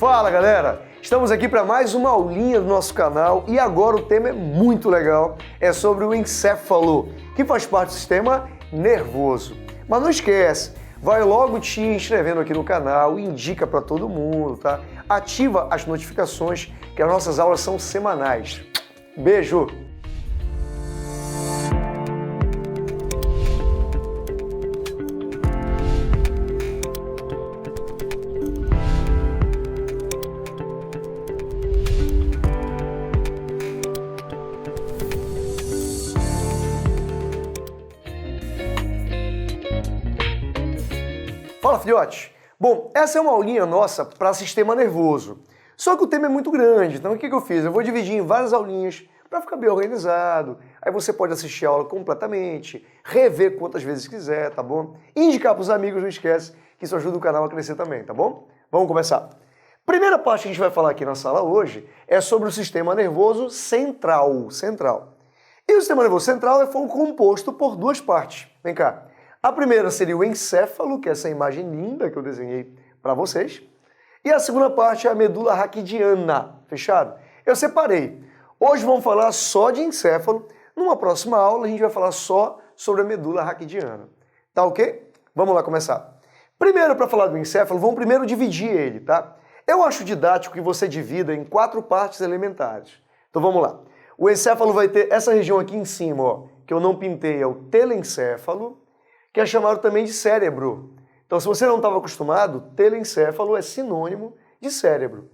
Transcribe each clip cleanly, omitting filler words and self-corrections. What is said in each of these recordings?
Fala galera, estamos aqui para mais uma aulinha do nosso canal e agora o tema é muito legal, é sobre o encéfalo, que faz parte do sistema nervoso. Mas não esquece, vai logo te inscrevendo aqui no canal, indica para todo mundo, tá? Ativa as notificações que as nossas aulas são semanais. Beijo! Fala, filhote! Bom, essa é uma aulinha nossa para sistema nervoso. Só que o tema é muito grande, então o que eu fiz? Eu vou dividir em várias aulinhas para ficar bem organizado. Aí você pode assistir a aula completamente, rever quantas vezes quiser, tá bom? E indicar para os amigos, não esquece, que isso ajuda o canal a crescer também, tá bom? Vamos começar. Primeira parte que a gente vai falar aqui na sala hoje é sobre o sistema nervoso central. E o sistema nervoso central é composto por duas partes. Vem cá. A primeira seria o encéfalo, que é essa imagem linda que eu desenhei para vocês. E a segunda parte é a medula raquidiana, fechado? Eu separei. Hoje vamos falar só de encéfalo. Numa próxima aula a gente vai falar só sobre a medula raquidiana. Tá ok? Vamos lá começar. Primeiro, para falar do encéfalo, vamos primeiro dividir ele, tá? Eu acho didático que você divida em 4 partes elementares. Então vamos lá. O encéfalo vai ter essa região aqui em cima, ó, que eu não pintei, é o telencéfalo, que é chamado também de cérebro. Então, se você não estava acostumado, telencéfalo é sinônimo de cérebro.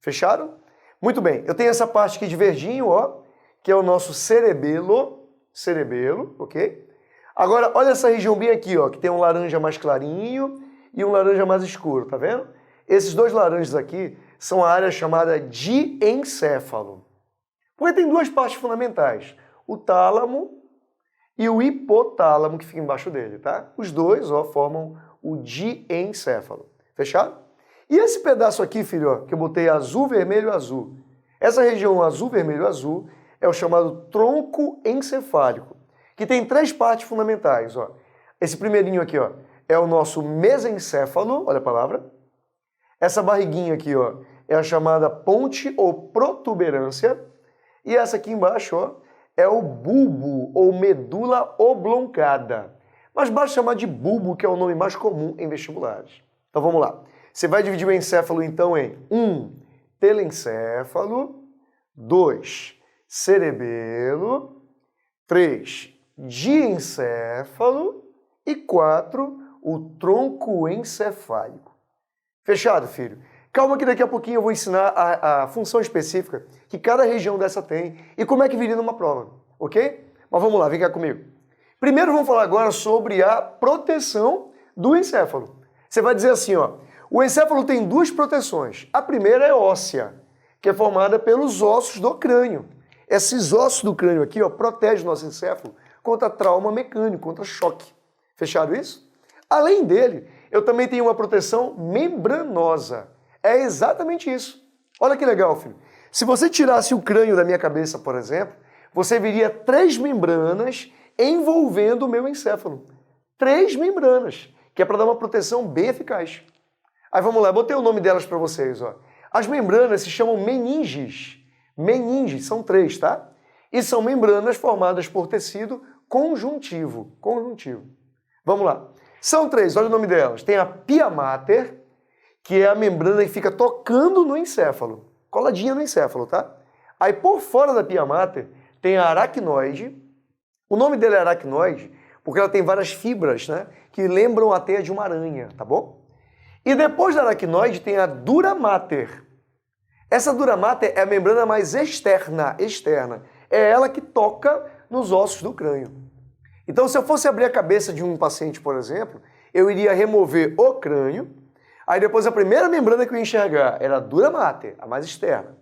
Fecharam? Muito bem. Eu tenho essa parte aqui de verdinho, ó, que é o nosso cerebelo, ok? Agora, olha essa região bem aqui, ó, que tem um laranja mais clarinho e um laranja mais escuro, tá vendo? Esses dois laranjas aqui são a área chamada diencéfalo. Porque tem duas partes fundamentais, o tálamo e o hipotálamo que fica embaixo dele, tá? Os dois, ó, formam o diencéfalo. Fechado? E esse pedaço aqui, filho, ó, que eu botei azul, vermelho, azul. Essa região azul, vermelho, azul é o chamado tronco encefálico, que tem 3 partes fundamentais, ó. Esse primeirinho aqui, ó, é o nosso mesencéfalo, olha a palavra. Essa barriguinha aqui, ó, é a chamada ponte ou protuberância. E essa aqui embaixo, ó, é o bulbo ou medula oblongada. Mas basta chamar de bulbo, que é o nome mais comum em vestibulares. Então vamos lá. Você vai dividir o encéfalo então em 1. Telencéfalo, 2. Cerebelo, 3. Diencéfalo e 4. O tronco encefálico. Fechado, filho? Calma que daqui a pouquinho eu vou ensinar a função específica que cada região dessa tem e como é que viria numa prova, ok? Mas vamos lá, vem cá comigo. Primeiro vamos falar agora sobre a proteção do encéfalo. Você vai dizer assim, ó, o encéfalo tem 2 proteções. A primeira é óssea, que é formada pelos ossos do crânio. Esses ossos do crânio aqui, ó, protegem o nosso encéfalo contra trauma mecânico, contra choque. Fechado isso? Além dele, eu também tenho uma proteção membranosa. É exatamente isso. Olha que legal, filho. Se você tirasse o crânio da minha cabeça, por exemplo, você veria 3 membranas envolvendo o meu encéfalo. 3 membranas, que é para dar uma proteção bem eficaz. Aí vamos lá, botei o nome delas para vocês, ó. As membranas se chamam meninges. Meninges, são 3, tá? E são membranas formadas por tecido conjuntivo. Vamos lá. São 3, olha o nome delas. Tem a pia mater, que é a membrana que fica tocando no encéfalo, coladinha no encéfalo, tá? Aí por fora da pia mater tem a aracnoide. O nome dela é aracnoide porque ela tem várias fibras, né, que lembram a teia de uma aranha, tá bom? E depois da aracnoide tem a dura mater. Essa dura mater é a membrana mais externa. É ela que toca nos ossos do crânio. Então se eu fosse abrir a cabeça de um paciente, por exemplo, eu iria remover o crânio. Aí depois a primeira membrana que eu ia enxergar era a dura mater, a mais externa.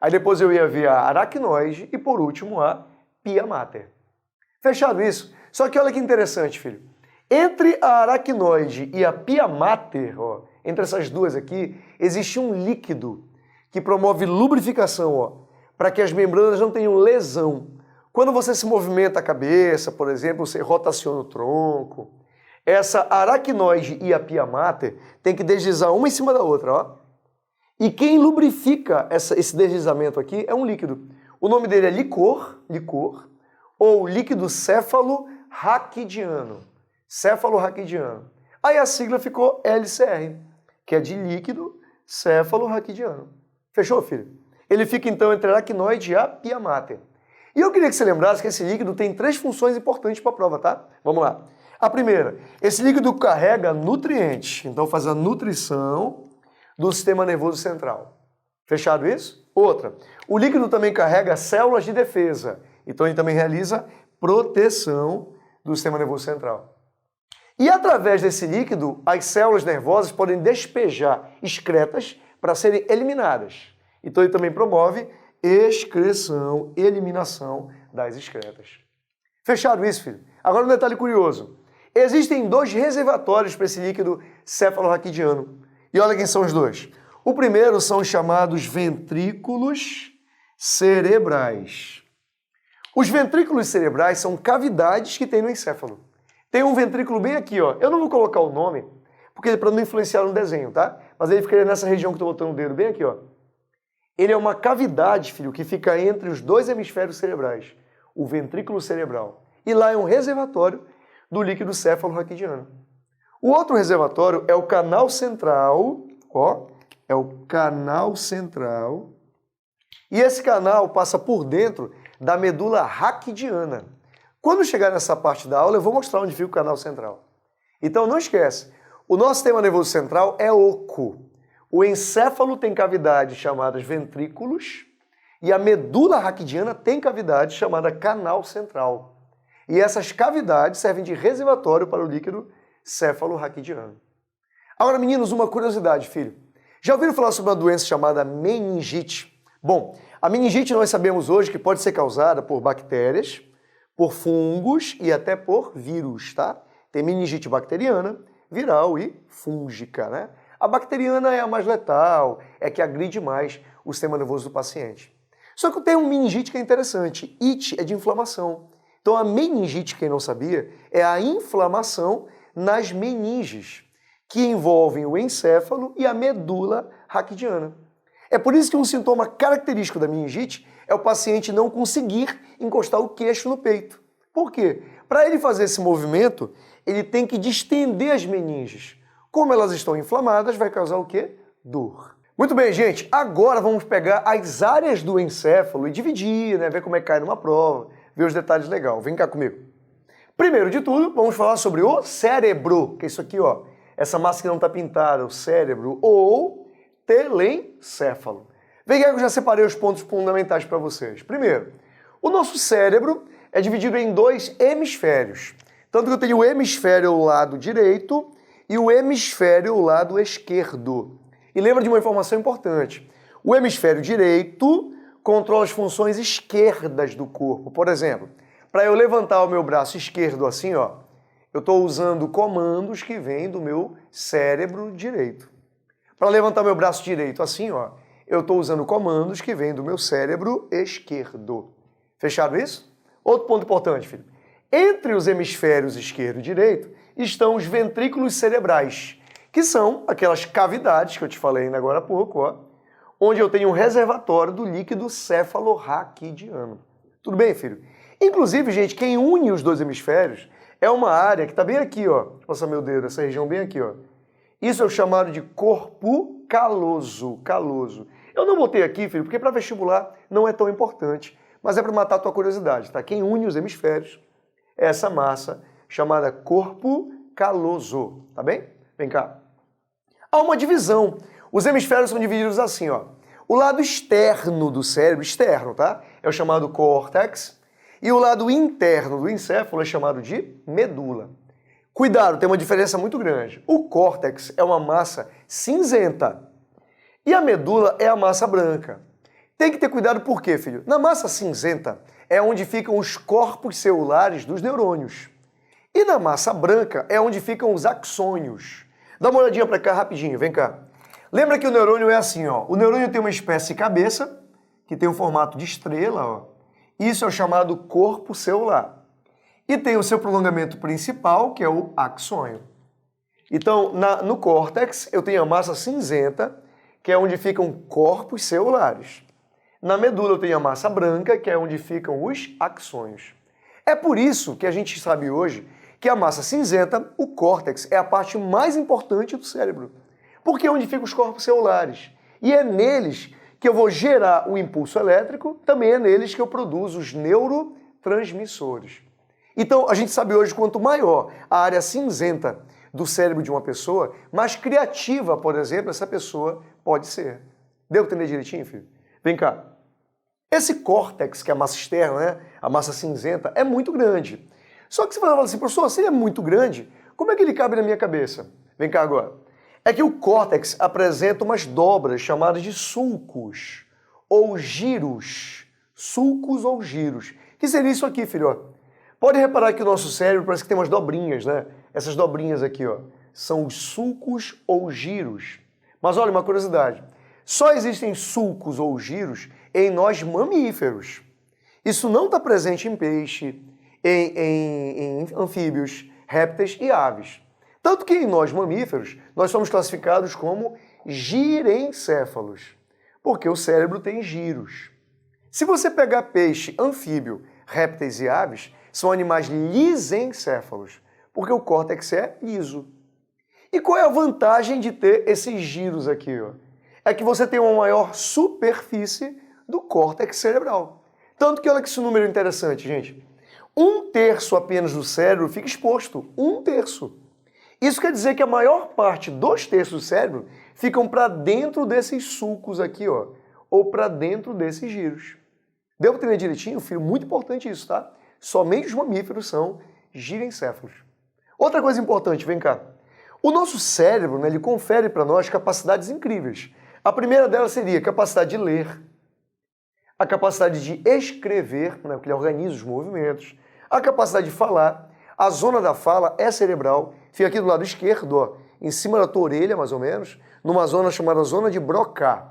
Aí depois eu ia ver a aracnoide e por último a pia mater. Fechado isso? Só que olha que interessante, filho. Entre a aracnoide e a pia mater, ó, entre essas duas aqui, existe um líquido que promove lubrificação, ó, para que as membranas não tenham lesão. Quando você se movimenta a cabeça, por exemplo, você rotaciona o tronco. Essa aracnoide e a pia mater tem que deslizar uma em cima da outra, ó. E quem lubrifica esse deslizamento aqui é um líquido. O nome dele é licor, ou líquido céfalo-raquidiano. Céfalo-raquidiano. Aí a sigla ficou LCR, que é de líquido céfalo-raquidiano. Fechou, filho? Ele fica então entre aracnoide e a pia mater. E eu queria que você lembrasse que esse líquido tem 3 funções importantes para a prova, tá? Vamos lá. A primeira, esse líquido carrega nutrientes, então faz a nutrição do sistema nervoso central. Fechado isso? Outra, o líquido também carrega células de defesa, então ele também realiza proteção do sistema nervoso central. E através desse líquido, as células nervosas podem despejar excretas para serem eliminadas. Então ele também promove excreção, eliminação das excretas. Fechado isso, filho? Agora um detalhe curioso. Existem 2 reservatórios para esse líquido céfalo-raquidiano. E olha quem são os 2. O primeiro são os chamados ventrículos cerebrais. Os ventrículos cerebrais são cavidades que tem no encéfalo. Tem um ventrículo bem aqui, ó. Eu não vou colocar o nome, porque para não influenciar no desenho, tá? Mas ele ficaria nessa região que eu estou botando o dedo, bem aqui, ó. Ele é uma cavidade, filho, que fica entre os 2 hemisférios cerebrais, o ventrículo cerebral. E lá é um reservatório do líquido céfalo-raquidiano. O outro reservatório é o canal central, ó, é o canal central. E esse canal passa por dentro da medula raquidiana. Quando chegar nessa parte da aula, eu vou mostrar onde fica o canal central. Então não esquece, o nosso sistema nervoso central é oco. O encéfalo tem cavidades chamadas ventrículos e a medula raquidiana tem cavidade chamada canal central. E essas cavidades servem de reservatório para o líquido céfalo-raquidiano. Agora, meninos, uma curiosidade, filho. Já ouviram falar sobre uma doença chamada meningite? Bom, a meningite nós sabemos hoje que pode ser causada por bactérias, por fungos e até por vírus, tá? Tem meningite bacteriana, viral e fúngica, né? A bacteriana é a mais letal, é que agride mais o sistema nervoso do paciente. Só que tem um meningite que é interessante. It é de inflamação. Então a meningite, quem não sabia, é a inflamação nas meninges, que envolvem o encéfalo e a medula raquidiana. É por isso que um sintoma característico da meningite é o paciente não conseguir encostar o queixo no peito. Por quê? Para ele fazer esse movimento, ele tem que distender as meninges. Como elas estão inflamadas, vai causar o quê? Dor. Muito bem, gente. Agora vamos pegar as áreas do encéfalo e dividir, né? Ver como é que cai numa prova, ver os detalhes legais. Vem cá comigo. Primeiro de tudo, vamos falar sobre o cérebro, que é isso aqui, ó. Essa massa que não está pintada, o cérebro, ou telencéfalo. Vem cá que eu já separei os pontos fundamentais para vocês. Primeiro, o nosso cérebro é dividido em 2 hemisférios. Tanto que eu tenho o hemisfério ao lado direito e o hemisfério ao lado esquerdo. E lembra de uma informação importante. O hemisfério direito controla as funções esquerdas do corpo. Por exemplo, para eu levantar o meu braço esquerdo assim, ó, eu estou usando comandos que vêm do meu cérebro direito. Para levantar meu braço direito assim, ó, eu estou usando comandos que vêm do meu cérebro esquerdo. Fechado isso? Outro ponto importante, filho. Entre os hemisférios esquerdo e direito estão os ventrículos cerebrais, que são aquelas cavidades que eu te falei ainda agora há pouco, ó, onde eu tenho um reservatório do líquido céfalo-raquidiano. Tudo bem, filho? Inclusive, gente, quem une os 2 hemisférios é uma área que está bem aqui, ó. Deixa eu passar meu dedo, essa região bem aqui, ó. Isso é o chamado de corpo caloso. Eu não botei aqui, filho, porque para vestibular não é tão importante, mas é para matar a tua curiosidade, tá? Quem une os hemisférios é essa massa chamada corpo caloso, tá bem? Vem cá. Há uma divisão. Os hemisférios são divididos assim, ó. O lado externo do cérebro, externo, tá? É o chamado córtex. E o lado interno do encéfalo é chamado de medula. Cuidado, tem uma diferença muito grande. O córtex é uma massa cinzenta e a medula é a massa branca. Tem que ter cuidado por quê, filho? Na massa cinzenta é onde ficam os corpos celulares dos neurônios. E na massa branca é onde ficam os axônios. Dá uma olhadinha para cá rapidinho, vem cá. Lembra que o neurônio é assim, ó. O neurônio tem uma espécie de cabeça, que tem um formato de estrela, ó. Isso é o chamado corpo celular. E tem o seu prolongamento principal, que é o axônio. Então, no córtex, eu tenho a massa cinzenta, que é onde ficam corpos celulares. Na medula eu tenho a massa branca, que é onde ficam os axônios. É por isso que a gente sabe hoje que a massa cinzenta, o córtex, é a parte mais importante do cérebro. Porque é onde ficam os corpos celulares. E é neles que eu vou gerar o impulso elétrico, também é neles que eu produzo os neurotransmissores. Então, a gente sabe hoje quanto maior a área cinzenta do cérebro de uma pessoa, mais criativa, por exemplo, essa pessoa pode ser. Deu para entender direitinho, filho? Vem cá. Esse córtex, que é a massa externa, né? A massa cinzenta, é muito grande. Só que você fala assim, professor, se ele é muito grande, como é que ele cabe na minha cabeça? Vem cá agora. É que o córtex apresenta umas dobras chamadas de sulcos ou giros. Sulcos ou giros. O que seria isso aqui, filho? Pode reparar que o nosso cérebro parece que tem umas dobrinhas, né? Essas dobrinhas aqui, ó, são os sulcos ou giros. Mas olha, uma curiosidade. Só existem sulcos ou giros em nós mamíferos. Isso não está presente em peixe, em anfíbios, répteis e aves. Tanto que em nós mamíferos, nós somos classificados como girencéfalos, porque o cérebro tem giros. Se você pegar peixe, anfíbio, répteis e aves, são animais lisencéfalos, porque o córtex é liso. E qual é a vantagem de ter esses giros aqui? Ó? É que você tem uma maior superfície do córtex cerebral. Tanto que olha que esse número interessante, gente. 1/3 apenas do cérebro fica exposto. 1/3. Isso quer dizer que a maior parte, 2/3 do cérebro, ficam para dentro desses sulcos aqui, ó, ou para dentro desses giros. Deu para entender direitinho, filho? Muito importante isso, tá? Somente os mamíferos são girencéfalos. Outra coisa importante, vem cá. O nosso cérebro, né, ele confere para nós capacidades incríveis. A primeira delas seria a capacidade de ler, a capacidade de escrever, né, porque ele organiza os movimentos, a capacidade de falar. A zona da fala é cerebral, fica aqui do lado esquerdo, ó, em cima da tua orelha, mais ou menos, numa zona chamada zona de Broca,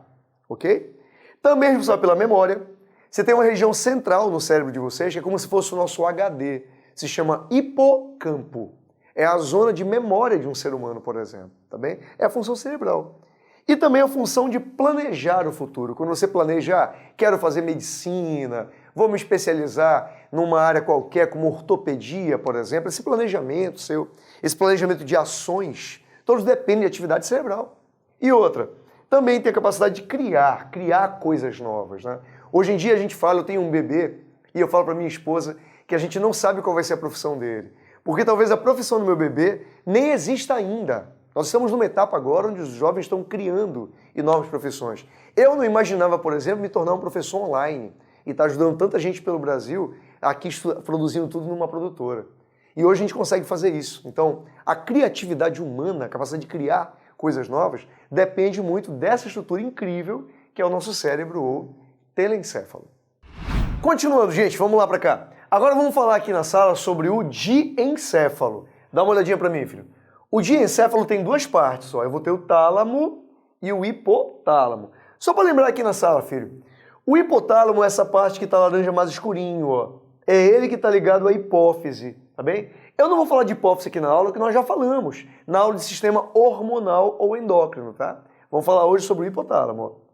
ok? Também responsável pela memória. Você tem uma região central no cérebro de vocês, que é como se fosse o nosso HD, se chama hipocampo. É a zona de memória de um ser humano, por exemplo, tá bem? É a função cerebral. E também a função de planejar o futuro. Quando você planeja, quero fazer medicina, vou me especializar numa área qualquer, como ortopedia, por exemplo, esse planejamento seu, esse planejamento de ações, todos dependem de atividade cerebral. E outra, também tem a capacidade de criar coisas novas, né? Hoje em dia a gente fala, eu tenho um bebê, e eu falo para minha esposa que a gente não sabe qual vai ser a profissão dele. Porque talvez a profissão do meu bebê nem exista ainda. Nós estamos numa etapa agora onde os jovens estão criando novas profissões. Eu não imaginava, por exemplo, me tornar um professor online e estar ajudando tanta gente pelo Brasil aqui produzindo tudo numa produtora. E hoje a gente consegue fazer isso. Então, a criatividade humana, a capacidade de criar coisas novas, depende muito dessa estrutura incrível que é o nosso cérebro ou telencéfalo. Continuando, gente, vamos lá para cá. Agora vamos falar aqui na sala sobre o diencéfalo. Dá uma olhadinha para mim, filho. O diencéfalo tem duas partes, ó. Eu vou ter o tálamo e o hipotálamo. Só para lembrar aqui na sala, filho. O hipotálamo é essa parte que está laranja mais escurinho, ó. É ele que está ligado à hipófise, tá bem? Eu não vou falar de hipófise aqui na aula, que nós já falamos, na aula de sistema hormonal ou endócrino, tá? Vamos falar hoje sobre o hipotálamo, ó.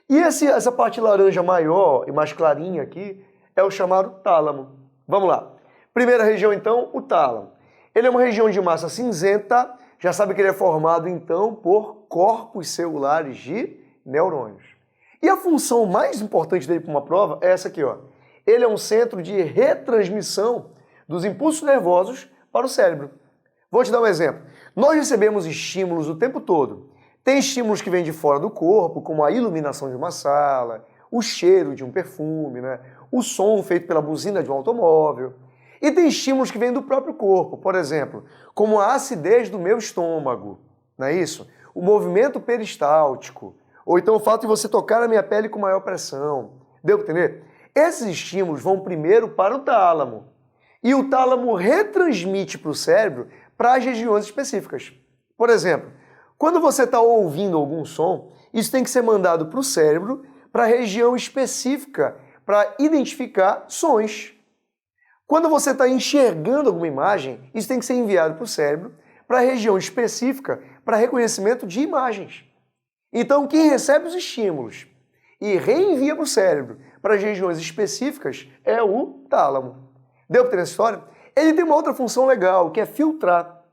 E essa parte laranja maior e mais clarinha aqui é o chamado tálamo. Vamos lá. Primeira região, então, o tálamo. Ele é uma região de massa cinzenta, já sabe que ele é formado, então, por corpos celulares de neurônios. E a função mais importante dele para uma prova é essa aqui, ó. Ele é um centro de retransmissão dos impulsos nervosos para o cérebro. Vou te dar um exemplo. Nós recebemos estímulos o tempo todo. Tem estímulos que vêm de fora do corpo, como a iluminação de uma sala, o cheiro de um perfume, né? O som feito pela buzina de um automóvel. E tem estímulos que vêm do próprio corpo, por exemplo, como a acidez do meu estômago, não é isso? O movimento peristáltico, ou então o fato de você tocar na minha pele com maior pressão. Deu para entender? Esses estímulos vão primeiro para o tálamo. E o tálamo retransmite para o cérebro para as regiões específicas. Por exemplo, quando você está ouvindo algum som, isso tem que ser mandado para o cérebro, para a região específica, para identificar sons. Quando você está enxergando alguma imagem, isso tem que ser enviado para o cérebro, para a região específica, para reconhecimento de imagens. Então, quem recebe os estímulos e reenvia para o cérebro, para as regiões específicas, é o tálamo. Deu para ter essa história? Ele tem uma outra função legal, que é filtrar.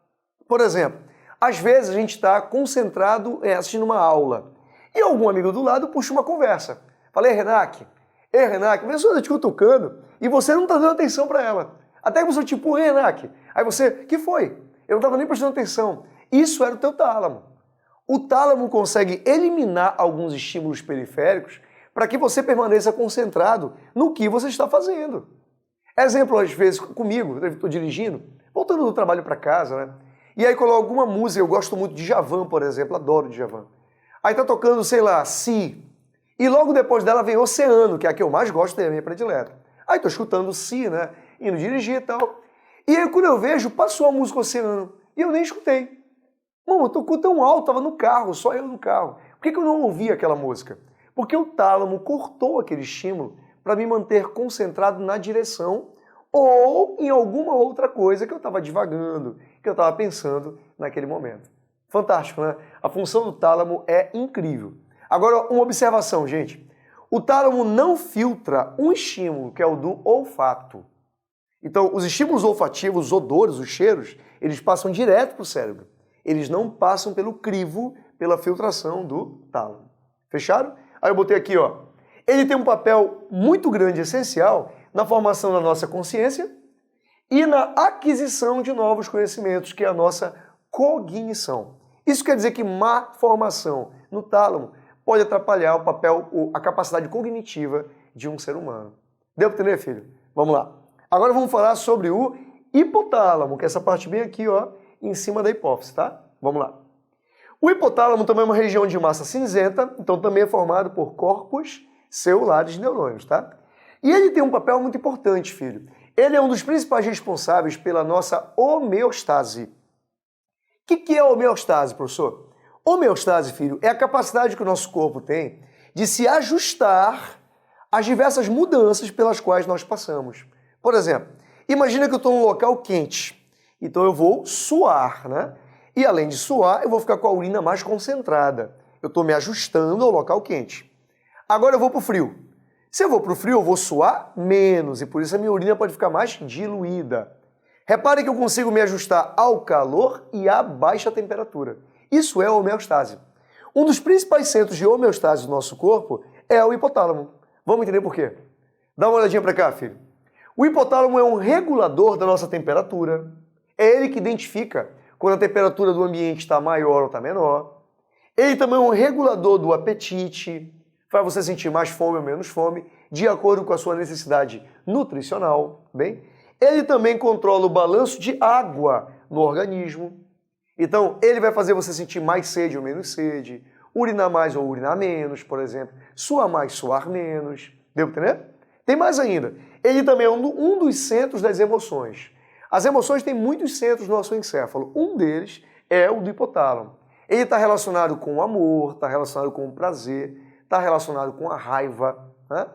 Por exemplo, às vezes a gente está concentrado assistindo uma aula e algum amigo do lado puxa uma conversa. Fala, ei, Renaque, a pessoa está te cutucando e você não está dando atenção para ela. Até que você tipo, ei, Renaque. Aí você, que foi? Eu não estava nem prestando atenção. Isso era o teu tálamo. O tálamo consegue eliminar alguns estímulos periféricos para que você permaneça concentrado no que você está fazendo. Exemplo, às vezes, comigo, eu estou dirigindo, voltando do trabalho para casa, né? E aí coloco alguma música, eu gosto muito de Djavan, por exemplo, adoro Djavan. Aí tá tocando, sei lá, Si. E logo depois dela vem Oceano, que é a que eu mais gosto, é a minha predileta. Aí tô escutando Si, né? Indo dirigir e tal. E aí quando eu vejo, passou a música Oceano. E eu nem escutei. Mano, tocou tão alto, tava no carro, só eu no carro. Por que eu não ouvi aquela música? Porque o tálamo cortou aquele estímulo para me manter concentrado na direção ou em alguma outra coisa que eu estava divagando, que eu estava pensando naquele momento. Fantástico, né? A função do tálamo é incrível. Agora, uma observação, gente. O tálamo não filtra um estímulo, que é o do olfato. Então, os estímulos olfativos, os odores, os cheiros, eles passam direto para o cérebro. Eles não passam pelo crivo, pela filtração do tálamo. Fecharam? Aí eu botei aqui, ó. Ele tem um papel muito grande e essencial na formação da nossa consciência e na aquisição de novos conhecimentos, que é a nossa cognição. Isso quer dizer que má formação no tálamo pode atrapalhar o papel, a capacidade cognitiva de um ser humano. Deu para entender, filho? Vamos lá. Agora vamos falar sobre o hipotálamo, que é essa parte bem aqui, ó, em cima da hipófise, tá? Vamos lá. O hipotálamo também é uma região de massa cinzenta, então também é formado por corpos celulares de neurônios, tá? E ele tem um papel muito importante, filho. Ele é um dos principais responsáveis pela nossa homeostase. O que é homeostase, professor? Homeostase, filho, é a capacidade que o nosso corpo tem de se ajustar às diversas mudanças pelas quais nós passamos. Por exemplo, imagina que eu estou num local quente, então eu vou suar, né? E além de suar, eu vou ficar com a urina mais concentrada. Eu estou me ajustando ao local quente. Agora eu vou para o frio. Se eu vou para o frio, eu vou suar menos e por isso a minha urina pode ficar mais diluída. Repare que eu consigo me ajustar ao calor e à baixa temperatura. Isso é a homeostase. Um dos principais centros de homeostase do nosso corpo é o hipotálamo. Vamos entender por quê? Dá uma olhadinha para cá, filho. O hipotálamo é um regulador da nossa temperatura. É ele que identifica quando a temperatura do ambiente está maior ou está menor. Ele também é um regulador do apetite, faz você sentir mais fome ou menos fome, de acordo com a sua necessidade nutricional. Bem? Ele também controla o balanço de água no organismo. Então, ele vai fazer você sentir mais sede ou menos sede, urinar mais ou urinar menos, por exemplo, suar mais, suar menos. Deu para entender? Tem mais ainda. Ele também é um dos centros das emoções. As emoções têm muitos centros no nosso encéfalo. Um deles é o do hipotálamo. Ele está relacionado com o amor, está relacionado com o prazer, está relacionado com a raiva. Né?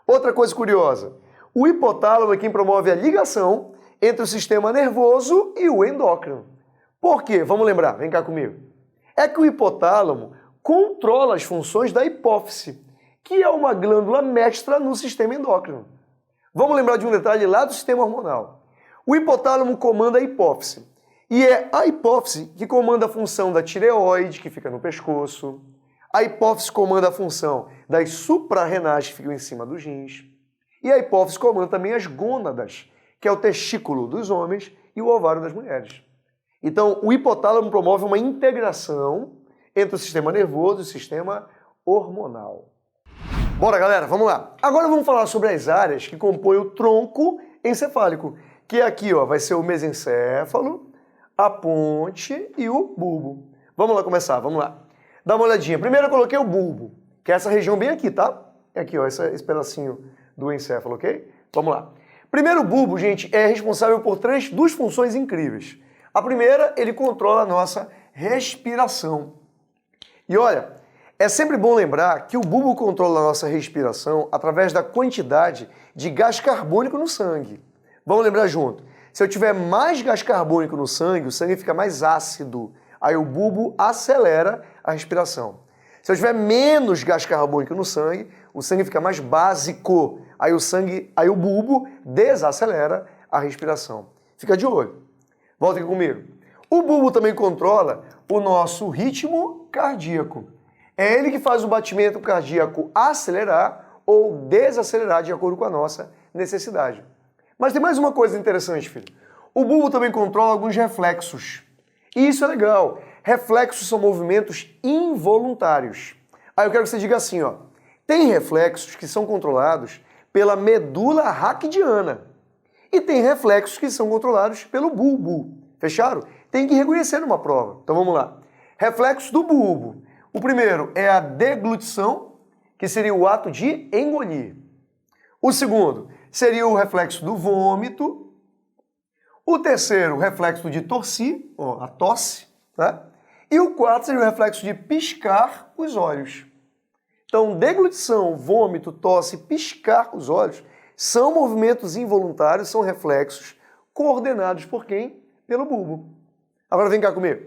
Outra coisa curiosa, o hipotálamo é quem promove a ligação entre o sistema nervoso e o endócrino. Por quê? Vamos lembrar, vem cá comigo. É que o hipotálamo controla as funções da hipófise, que é uma glândula mestra no sistema endócrino. Vamos lembrar de um detalhe lá do sistema hormonal. O hipotálamo comanda a hipófise. E é a hipófise que comanda a função da tireoide, que fica no pescoço. A hipófise comanda a função das suprarrenais, que ficam em cima dos rins. E a hipófise comanda também as gônadas, que é o testículo dos homens e o ovário das mulheres. Então, o hipotálamo promove uma integração entre o sistema nervoso e o sistema hormonal. Bora, galera, vamos lá. Agora vamos falar sobre as áreas que compõem o tronco encefálico, que é aqui, ó, vai ser o mesencéfalo, a ponte e o bulbo. Vamos lá começar, vamos lá. Dá uma olhadinha. Primeiro eu coloquei o bulbo, que é essa região bem aqui, tá? É aqui, ó, esse pedacinho do encéfalo, ok? Vamos lá. Primeiro, o bulbo, gente, é responsável por duas funções incríveis. A primeira, ele controla a nossa respiração. E olha, é sempre bom lembrar que o bulbo controla a nossa respiração através da quantidade de gás carbônico no sangue. Vamos lembrar junto. Se eu tiver mais gás carbônico no sangue, o sangue fica mais ácido. Aí o bulbo acelera a respiração. Se eu tiver menos gás carbônico no sangue, o sangue fica mais básico. Aí o bulbo desacelera a respiração. Fica de olho. Volta aqui comigo. O bulbo também controla o nosso ritmo cardíaco. É ele que faz o batimento cardíaco acelerar ou desacelerar de acordo com a nossa necessidade. Mas tem mais uma coisa interessante, filho. O bulbo também controla alguns reflexos. E isso é legal. Reflexos são movimentos involuntários. Aí eu quero que você diga assim, ó. Tem reflexos que são controlados pela medula raquidiana. E tem reflexos que são controlados pelo bulbo. Fecharam? Tem que reconhecer numa prova. Então vamos lá. Reflexos do bulbo. O primeiro é a deglutição, que seria o ato de engolir. O segundo seria o reflexo do vômito. O terceiro, o reflexo de tossir, ó, a tosse, né? E o quarto seria o reflexo de piscar os olhos. Então, deglutição, vômito, tosse, piscar os olhos são movimentos involuntários, são reflexos coordenados por quem? Pelo bulbo. Agora vem cá comigo.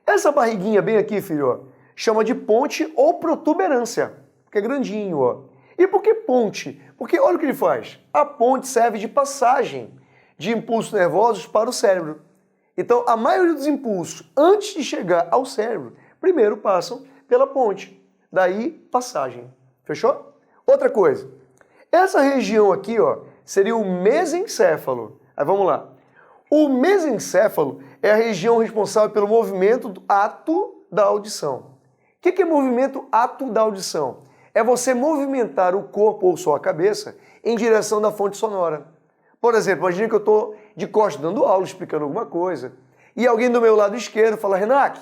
Essa barriguinha bem aqui, filho, ó, chama de ponte ou protuberância, porque é grandinho, ó. E por que ponte? Porque olha o que ele faz. A ponte serve de passagem de impulsos nervosos para o cérebro. Então, a maioria dos impulsos, antes de chegar ao cérebro, primeiro passam pela ponte. Daí, passagem. Fechou? Outra coisa. Essa região aqui, ó, seria o mesencéfalo. Aí vamos lá. O mesencéfalo é a região responsável pelo movimento do ato da audição. O que é movimento ato da audição? É você movimentar o corpo ou só a cabeça em direção da fonte sonora. Por exemplo, imagine que eu estou de costas dando aula, explicando alguma coisa, e alguém do meu lado esquerdo fala, Renac,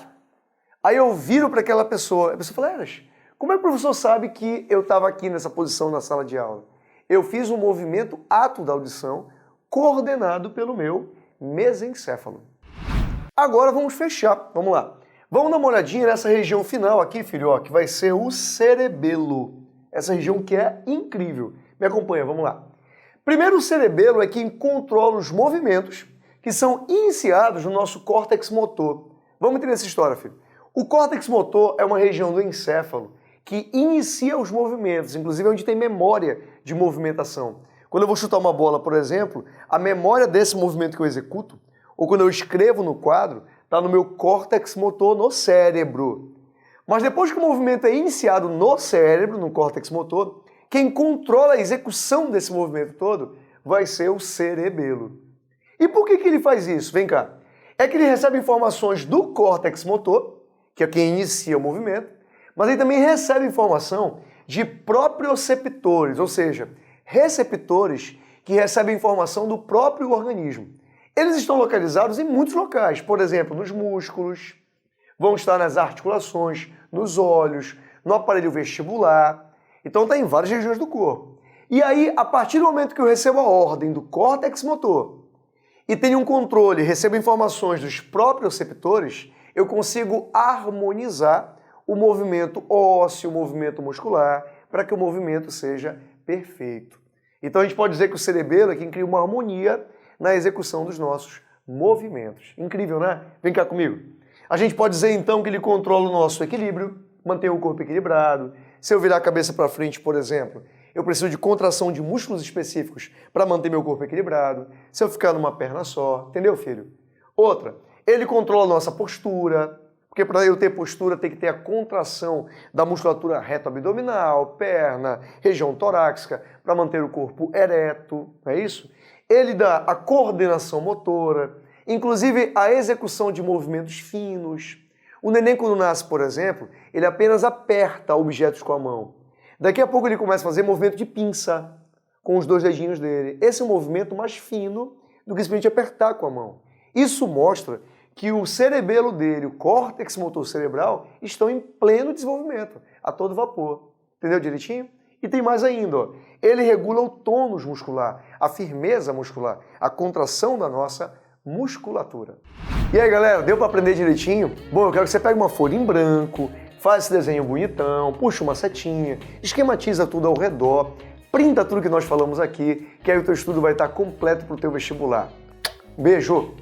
aí eu viro para aquela pessoa, a pessoa fala, Eras, como é que o professor sabe que eu estava aqui nessa posição na sala de aula? Eu fiz um movimento ato da audição coordenado pelo meu mesencéfalo. Agora vamos fechar, vamos lá. Vamos dar uma olhadinha nessa região final aqui, filho, ó, que vai ser o cerebelo. Essa região que é incrível. Me acompanha, vamos lá. Primeiro, o cerebelo é quem controla os movimentos que são iniciados no nosso córtex motor. Vamos entender essa história, filho. O córtex motor é uma região do encéfalo que inicia os movimentos, inclusive onde tem memória de movimentação. Quando eu vou chutar uma bola, por exemplo, a memória desse movimento que eu executo, ou quando eu escrevo no quadro, está no meu córtex motor, no cérebro. Mas depois que o movimento é iniciado no cérebro, no córtex motor, quem controla a execução desse movimento todo vai ser o cerebelo. E por que ele faz isso? Vem cá. É que ele recebe informações do córtex motor, que é quem inicia o movimento, mas ele também recebe informação de proprioceptores, ou seja, receptores que recebem informação do próprio organismo. Eles estão localizados em muitos locais, por exemplo, nos músculos, vão estar nas articulações, nos olhos, no aparelho vestibular. Então está em várias regiões do corpo. E aí, a partir do momento que eu recebo a ordem do córtex motor e tenho um controle, recebo informações dos proprioceptores, eu consigo harmonizar o movimento ósseo, o movimento muscular, para que o movimento seja perfeito. Então a gente pode dizer que o cerebelo é quem cria uma harmonia na execução dos nossos movimentos. Incrível, né? Vem cá comigo. A gente pode dizer então que ele controla o nosso equilíbrio, mantém o corpo equilibrado. Se eu virar a cabeça para frente, por exemplo, eu preciso de contração de músculos específicos para manter meu corpo equilibrado. Se eu ficar numa perna só, entendeu, filho? Outra, ele controla a nossa postura, porque para eu ter postura tem que ter a contração da musculatura reto-abdominal, perna, região torácica, para manter o corpo ereto, não é isso? Ele dá a coordenação motora, inclusive a execução de movimentos finos. O neném, quando nasce, por exemplo, ele apenas aperta objetos com a mão. Daqui a pouco ele começa a fazer movimento de pinça com os dois dedinhos dele. Esse é um movimento mais fino do que simplesmente apertar com a mão. Isso mostra que o cerebelo dele, o córtex motor cerebral, estão em pleno desenvolvimento, a todo vapor. Entendeu direitinho? E tem mais ainda, ó. Ele regula o tônus muscular, a firmeza muscular, a contração da nossa musculatura. E aí, galera, deu para aprender direitinho? Bom, eu quero que você pegue uma folha em branco, faz esse desenho bonitão, puxa uma setinha, esquematiza tudo ao redor, printa tudo que nós falamos aqui, que aí o teu estudo vai estar completo para o teu vestibular. Beijo!